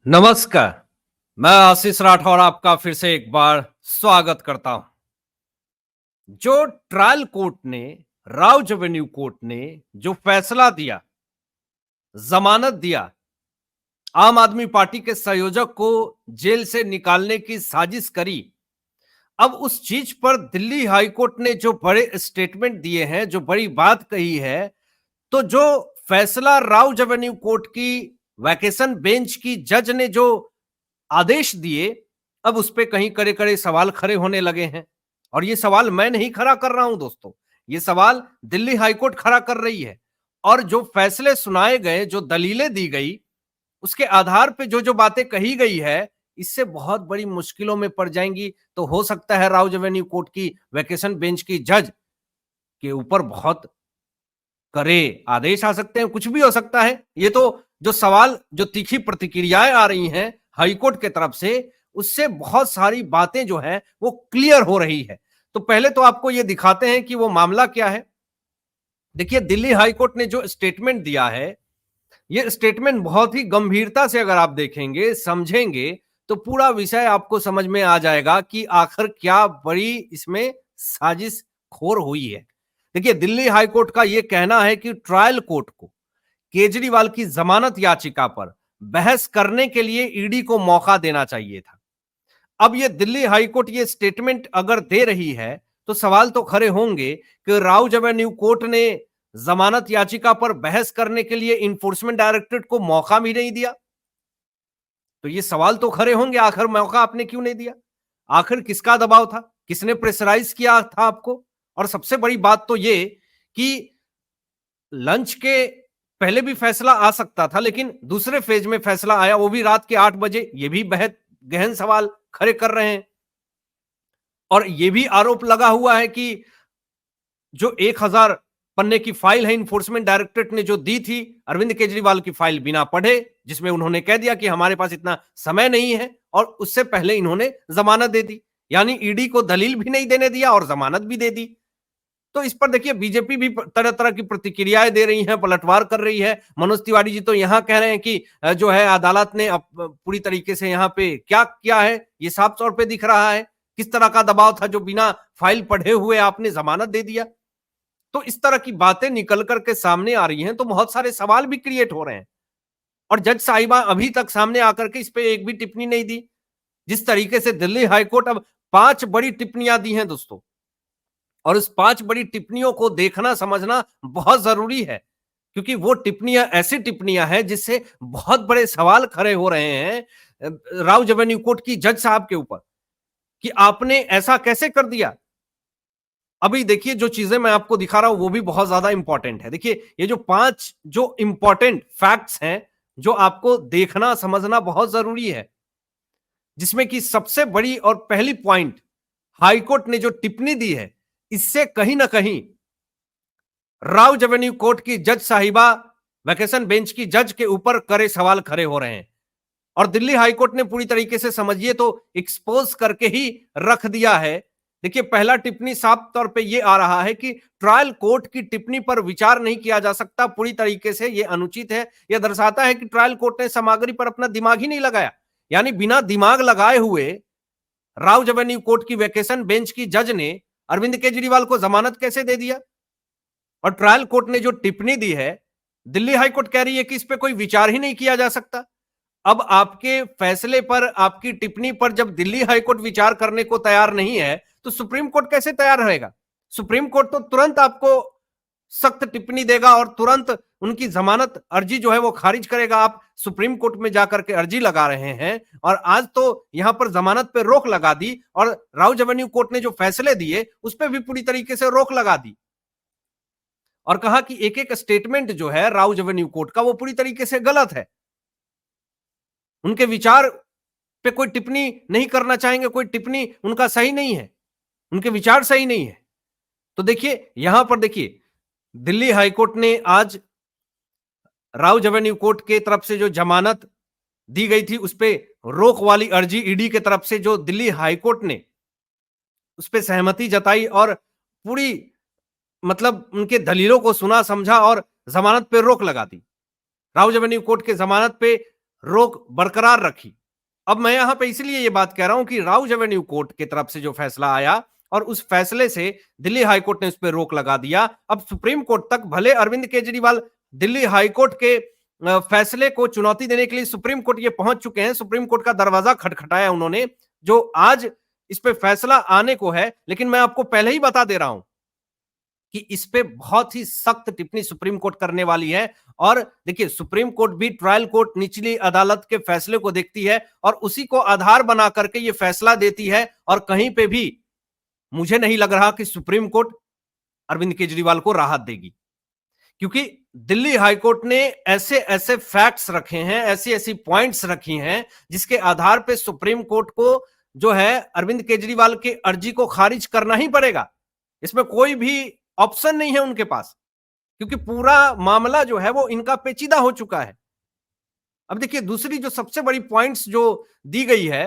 नमस्कार। मैं आशीष राठौर आपका फिर से एक बार स्वागत करता हूं। जो ट्रायल कोर्ट ने, राउज एवेन्यू कोर्ट ने जो फैसला दिया, जमानत दिया, आम आदमी पार्टी के संयोजक को जेल से निकालने की साजिश करी। अब उस चीज पर दिल्ली हाईकोर्ट ने जो बड़े स्टेटमेंट दिए हैं, जो बड़ी बात कही है, तो जो फैसला राउज एवेन्यू कोर्ट की वैकेशन बेंच की जज ने जो आदेश दिए, अब उस पे कहीं कड़े-कड़े सवाल खड़े होने लगे हैं। और ये सवाल मैं नहीं खड़ा कर रहा हूं दोस्तों, ये सवाल दिल्ली हाईकोर्ट खड़ा कर रही है। और जो फैसले सुनाए गए, जो दलीलें दी गई, उसके आधार पे जो-जो बातें कही गई है, इससे बहुत बड़ी मुश्किलों में पड़ जाएंगी। तो हो सकता है राउज एवेन्यू कोर्ट की वैकेशन बेंच की जज के ऊपर बहुत कड़े आदेश आ सकते हैं, कुछ भी हो सकता है। ये तो जो सवाल, जो तीखी प्रतिक्रियाएं आ रही हैं हाईकोर्ट के तरफ से, उससे बहुत सारी बातें जो है वो क्लियर हो रही है। तो पहले तो आपको ये दिखाते हैं कि वो मामला क्या है। देखिए, दिल्ली हाईकोर्ट ने जो स्टेटमेंट दिया है, ये स्टेटमेंट बहुत ही गंभीरता से अगर आप देखेंगे, समझेंगे, तो पूरा विषय आपको समझ में आ जाएगा कि आखिर क्या बड़ी इसमें साजिश खोर हुई है। देखिए, दिल्ली हाईकोर्ट का यह कहना है कि ट्रायल कोर्ट को केजरीवाल की जमानत याचिका पर बहस करने के लिए ईडी को मौका देना चाहिए था। अब ये दिल्ली हाईकोर्ट ये स्टेटमेंट अगर दे रही है, तो सवाल तो खड़े होंगे कि राउज एवेन्यू कोर्ट ने जमानत याचिका पर बहस करने के लिए इन्फोर्समेंट डायरेक्टरेट को मौका भी नहीं दिया। तो ये सवाल तो खड़े होंगे, आखिर मौका आपने क्यों नहीं दिया? आखिर किसका दबाव था? किसने प्रेशराइज किया था आपको? और सबसे बड़ी बात तो ये कि लंच के पहले भी फैसला आ सकता था, लेकिन दूसरे फेज में फैसला आया, वो भी रात के 8 बजे। ये भी बेहद गहन सवाल खड़े कर रहे हैं। और ये भी आरोप लगा हुआ है कि जो 1000 पन्ने की फाइल है, इन्फोर्समेंट डायरेक्टरेट ने जो दी थी अरविंद केजरीवाल की फाइल बिना पढ़े, जिसमें उन्होंने कह दिया कि हमारे पास इतना समय नहीं है, और उससे पहले इन्होंने जमानत दे दी। यानी ईडी को दलील भी नहीं देने दिया और जमानत भी दे दी। तो इस पर देखिए, बीजेपी भी तरह तरह की प्रतिक्रियाएं दे रही है, पलटवार कर रही है। मनोज तिवारी जी तो यहां कह रहे हैं कि जो है अदालत ने पूरी तरीके से यहां पे क्या किया है, ये साफ तौर पे दिख रहा है। किस तरह का दबाव था, जो बिना फाइल पढ़े हुए आपने जमानत दे दिया। तो इस तरह की बातें निकल करके सामने आ रही हैं, तो बहुत सारे सवाल भी क्रिएट हो रहे हैं। और जज साहिबा अभी तक सामने आकर के इस पे एक भी टिप्पणी नहीं दी। जिस तरीके से दिल्ली हाईकोर्ट अब 5 बड़ी टिप्पणियां दी हैं दोस्तों, और इस 5 बड़ी टिप्पणियों को देखना समझना बहुत जरूरी है, क्योंकि वो टिप्पणियां ऐसी टिप्पणियां हैं जिससे बहुत बड़े सवाल खड़े हो रहे हैं राउज एवेन्यू कोर्ट की जज साहब के ऊपर, कि आपने ऐसा कैसे कर दिया। अभी देखिए, जो चीजें मैं आपको दिखा रहा हूं वो भी बहुत ज्यादा इंपॉर्टेंट है। देखिए, ये जो 5 जो इंपॉर्टेंट फैक्ट्स हैं, जो आपको देखना समझना बहुत जरूरी है, जिसमें कि सबसे बड़ी और पहली पॉइंट, हाईकोर्ट ने जो टिप्पणी दी है, इससे कहीं ना कहीं राउज एवेन्यू कोर्ट की जज साहिबा, वैकेशन बेंच की जज के ऊपर कड़े सवाल खड़े हो रहे हैं। और दिल्ली हाईकोर्ट ने पूरी तरीके से समझिए तो एक्सपोज करके ही रख दिया है। देखिए, पहला टिप्पणी साफ तौर पे ये आ रहा है कि ट्रायल कोर्ट की टिप्पणी पर विचार नहीं किया जा सकता, पूरी तरीके से ये अनुचित है। यह दर्शाता है कि ट्रायल कोर्ट ने सामग्री पर अपना दिमाग ही नहीं लगाया। यानी बिना दिमाग लगाए हुए राउज एवेन्यू कोर्ट की वैकेशन बेंच की जज ने अरविंद केजरीवाल को जमानत कैसे दे दिया। और ट्रायल कोर्ट ने जो टिप्पणी दी है, दिल्ली हाईकोर्ट कह रही है कि इस पे कोई विचार ही नहीं किया जा सकता। अब आपके फैसले पर, आपकी टिप्पणी पर जब दिल्ली हाईकोर्ट विचार करने को तैयार नहीं है, तो सुप्रीम कोर्ट कैसे तैयार रहेगा? सुप्रीम कोर्ट तो तुरंत आपको सख्त टिप्पणी देगा और तुरंत उनकी जमानत अर्जी जो है वो खारिज करेगा। आप सुप्रीम कोर्ट में जाकर के अर्जी लगा रहे हैं, और आज तो यहां पर जमानत पे रोक लगा दी, और राउज एवेन्यू कोर्ट ने जो फैसले दिए उस पर भी पूरी तरीके से रोक लगा दी, और कहा कि एक एक स्टेटमेंट जो है राउज एवेन्यू कोर्ट का वो पूरी तरीके से गलत है। उनके विचार पे कोई टिप्पणी नहीं करना चाहेंगे, कोई टिप्पणी उनका सही नहीं है, उनके विचार सही नहीं है। तो देखिए, यहां पर देखिए, दिल्ली हाईकोर्ट ने आज राउज एवेन्यू कोर्ट के तरफ से जो जमानत दी गई थी, उस पे रोक वाली अर्जी ईडी के तरफ से जो दिल्ली हाईकोर्ट ने उस पे सहमति जताई, और पूरी मतलब उनके दलीलों को सुना समझा और जमानत पे रोक लगा दी। राउज एवेन्यू कोर्ट के जमानत पे रोक बरकरार रखी। अब मैं यहां पे इसलिए ये बात कह रहा हूं कि राउज एवेन्यू कोर्ट की तरफ से जो फैसला आया और उस फैसले से दिल्ली हाईकोर्ट ने उस पर रोक लगा दिया। अब सुप्रीम कोर्ट तक भले अरविंद केजरीवाल दिल्ली हाईकोर्ट के फैसले को चुनौती देने के लिए सुप्रीम कोर्ट ये पहुंच चुके हैं, सुप्रीम कोर्ट का दरवाजा खटखटाया उन्होंने, जो आज इस पे फैसला आने को है। लेकिन मैं आपको पहले ही बता दे रहा हूं कि इस पे बहुत ही सख्त टिप्पणी सुप्रीम कोर्ट करने वाली है। और देखिए, सुप्रीम कोर्ट भी ट्रायल कोर्ट निचली अदालत के फैसले को देखती है और उसी को आधार बना करके ये फैसला देती है। और कहीं पे भी मुझे नहीं लग रहा कि सुप्रीम कोर्ट अरविंद केजरीवाल को राहत देगी, क्योंकि दिल्ली हाईकोर्ट ने ऐसे ऐसे फैक्ट्स रखे हैं, ऐसी ऐसी पॉइंट्स रखी हैं, जिसके आधार पे सुप्रीम कोर्ट को जो है अरविंद केजरीवाल की अर्जी को खारिज करना ही पड़ेगा। इसमें कोई भी ऑप्शन नहीं है उनके पास, क्योंकि पूरा मामला जो है वो इनका पेचीदा हो चुका है। अब देखिए, दूसरी जो सबसे बड़ी पॉइंट्स जो दी गई है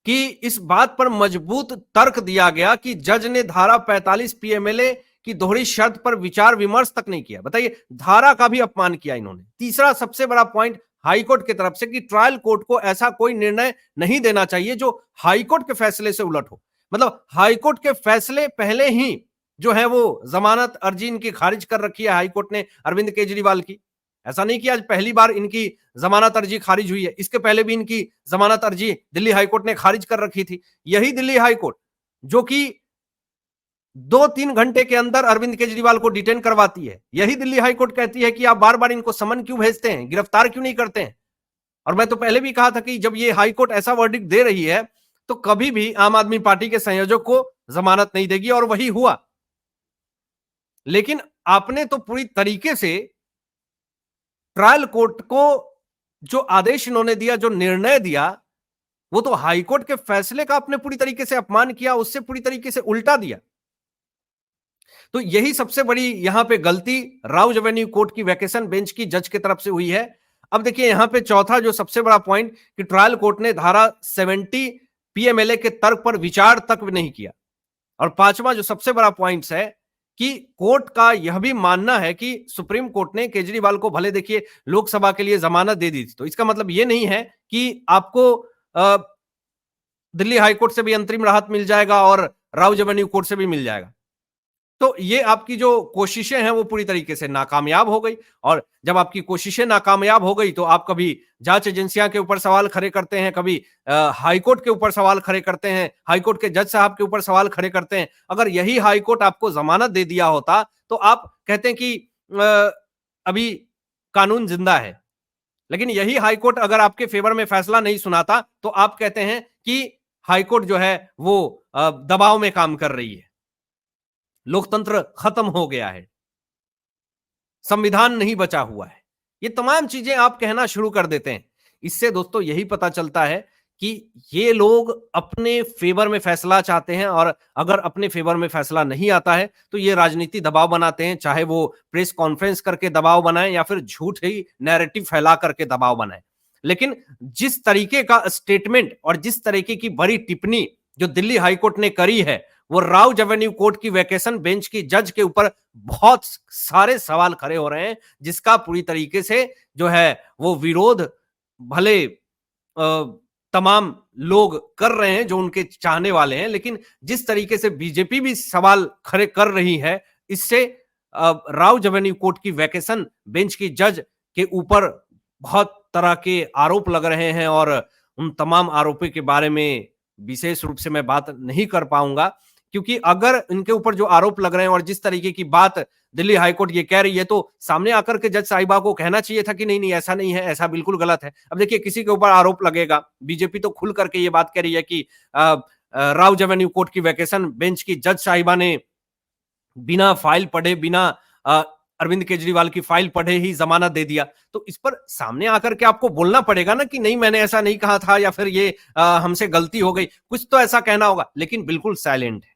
कि इस बात पर मजबूत तर्क दिया गया कि जज ने धारा 45 पीएमएलए की दोहरी शर्त पर विचार विमर्श तक नहीं किया। बताइए, धारा का भी अपमान किया इन्होंने। तीसरा सबसे बड़ा पॉइंट हाईकोर्ट की तरफ से कि ट्रायल कोर्ट को ऐसा कोई निर्णय नहीं देना चाहिए जो हाईकोर्ट के फैसले से उलट हो। मतलब हाईकोर्ट के फैसले पहले ही जो है वो जमानत अर्जी इनकी खारिज कर रखी है हाईकोर्ट ने अरविंद केजरीवाल की। ऐसा नहीं कि आज पहली बार इनकी जमानत अर्जी खारिज हुई है, इसके पहले भी इनकी जमानत अर्जी दिल्ली हाईकोर्ट ने खारिज कर रखी थी। यही दिल्ली हाईकोर्ट जो कि 2-3 घंटे के अंदर अरविंद केजरीवाल को डिटेन करवाती है, यही दिल्ली हाईकोर्ट कहती है कि आप बार बार इनको समन क्यों भेजते हैं, गिरफ्तार क्यों नहीं करते हैं। और मैं तो पहले भी कहा था कि जब ये हाईकोर्ट ऐसा वर्डिक्ट दे रही है तो कभी भी आम आदमी पार्टी के संयोजक को जमानत नहीं देगी, और वही हुआ। लेकिन आपने तो पूरी तरीके से ट्रायल कोर्ट को जो आदेश इन्होंने दिया, जो निर्णय दिया, वो तो हाईकोर्ट के फैसले का आपने पूरी तरीके से अपमान किया, उससे पूरी तरीके से उल्टा दिया। तो यही सबसे बड़ी यहां पे गलती राउज एवेन्यू कोर्ट की वैकेशन बेंच की जज की तरफ से हुई है। अब देखिए, यहां पे चौथा जो सबसे बड़ा पॉइंट कि ट्रायल कोर्ट ने धारा 70 पीएमएलए के तर्क पर विचार तक नहीं किया। और पांचवा जो सबसे बड़ा पॉइंट है कि कोर्ट का यह भी मानना है कि सुप्रीम कोर्ट ने केजरीवाल को भले देखिए लोकसभा के लिए जमानत दे दी थी, तो इसका मतलब यह नहीं है कि आपको दिल्ली हाईकोर्ट से भी अंतरिम राहत मिल जाएगा और राउज एवेन्यू कोर्ट से भी मिल जाएगा। तो ये आपकी जो कोशिशें हैं वो पूरी तरीके से नाकामयाब हो गई। और जब आपकी कोशिशें नाकामयाब हो गई तो आप कभी जांच एजेंसियां के ऊपर सवाल खड़े करते हैं, कभी हाईकोर्ट के ऊपर सवाल खड़े करते हैं, हाईकोर्ट के जज साहब के ऊपर सवाल खड़े करते हैं। अगर यही हाईकोर्ट आपको जमानत दे दिया होता तो आप कहते हैं कि अभी कानून जिंदा है, लेकिन यही हाईकोर्ट अगर आपके फेवर में फैसला नहीं सुनाता तो आप कहते हैं कि हाईकोर्ट जो है वो दबाव में काम कर रही है, लोकतंत्र खत्म हो गया है, संविधान नहीं बचा हुआ है। ये तमाम चीजें आप कहना शुरू कर देते हैं। इससे दोस्तों यही पता चलता है कि ये लोग अपने फेवर में फैसला चाहते हैं, और अगर अपने फेवर में फैसला नहीं आता है तो ये राजनीति दबाव बनाते हैं, चाहे वो प्रेस कॉन्फ्रेंस करके दबाव बनाएं या फिर झूठ ही नैरेटिव फैला करके दबाव बनाएं। लेकिन जिस तरीके का स्टेटमेंट और जिस तरीके की बड़ी टिप्पणी जो दिल्ली हाईकोर्ट ने करी है, वो राउज एवेन्यू कोर्ट की वैकेशन बेंच की जज के ऊपर बहुत सारे सवाल खड़े हो रहे हैं, जिसका पूरी तरीके से जो है वो विरोध भले तमाम लोग कर रहे हैं जो उनके चाहने वाले हैं, लेकिन जिस तरीके से बीजेपी भी सवाल खड़े कर रही है, इससे राउज एवेन्यू कोर्ट की वैकेशन बेंच की जज के ऊपर बहुत तरह के आरोप लग रहे हैं। और उन तमाम आरोपों के बारे में विशेष रूप से मैं बात नहीं कर पाऊंगा, क्योंकि अगर इनके ऊपर जो आरोप लग रहे हैं और जिस तरीके की बात दिल्ली हाईकोर्ट ये कह रही है, तो सामने आकर के जज साहिबा को कहना चाहिए था कि नहीं नहीं ऐसा नहीं है, ऐसा बिल्कुल गलत है। अब देखिए, किसी के ऊपर आरोप लगेगा, बीजेपी तो खुल करके ये बात कह रही है कि राउज एवेन्यू कोर्ट की वैकेशन बेंच की जज साहिबा ने बिना फाइल पढ़े, बिना अरविंद केजरीवाल की फाइल पढ़े ही जमानत दे दिया। तो इस पर सामने आकर के आपको बोलना पड़ेगा ना कि नहीं मैंने ऐसा नहीं कहा था, या फिर ये हमसे गलती हो गई, कुछ तो ऐसा कहना होगा। लेकिन बिल्कुल साइलेंट है।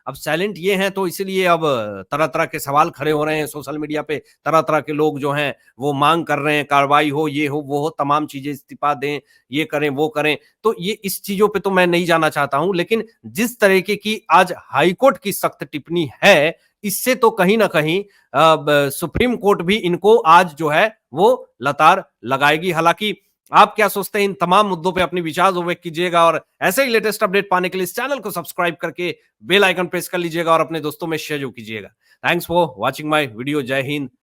अब साइलेंट ये हैं तो इसीलिए अब तरह-तरह के सवाल खड़े हो रहे हैं सोशल मीडिया पे, तरह-तरह के लोग जो हैं वो माँग कर रहे हैं कार्रवाई हो, ये हो, वो हो, तमाम चीज़ें इस्तीफ़ा दें, ये करें, वो करें। तो ये इस चीज़ों पे तो मैं नहीं जाना चाहता हूँ, लेकिन जिस तरीके की आज हाई कोर्ट की सख्त टिप्पणी है, इससे तो कहीं न कहीं सुप्रीम कोर्ट भी इनको आज जो है वो लतार लगाएगी। हालाँकि आप क्या सोचते हैं इन तमाम मुद्दों पे अपने विचार व्यक्त कीजिएगा और ऐसे ही लेटेस्ट अपडेट पाने के लिए इस चैनल को सब्सक्राइब करके बेल आइकन प्रेस कर लीजिएगा और अपने दोस्तों में शेयर कीजिएगा। Thanks for watching my video. जय हिंद,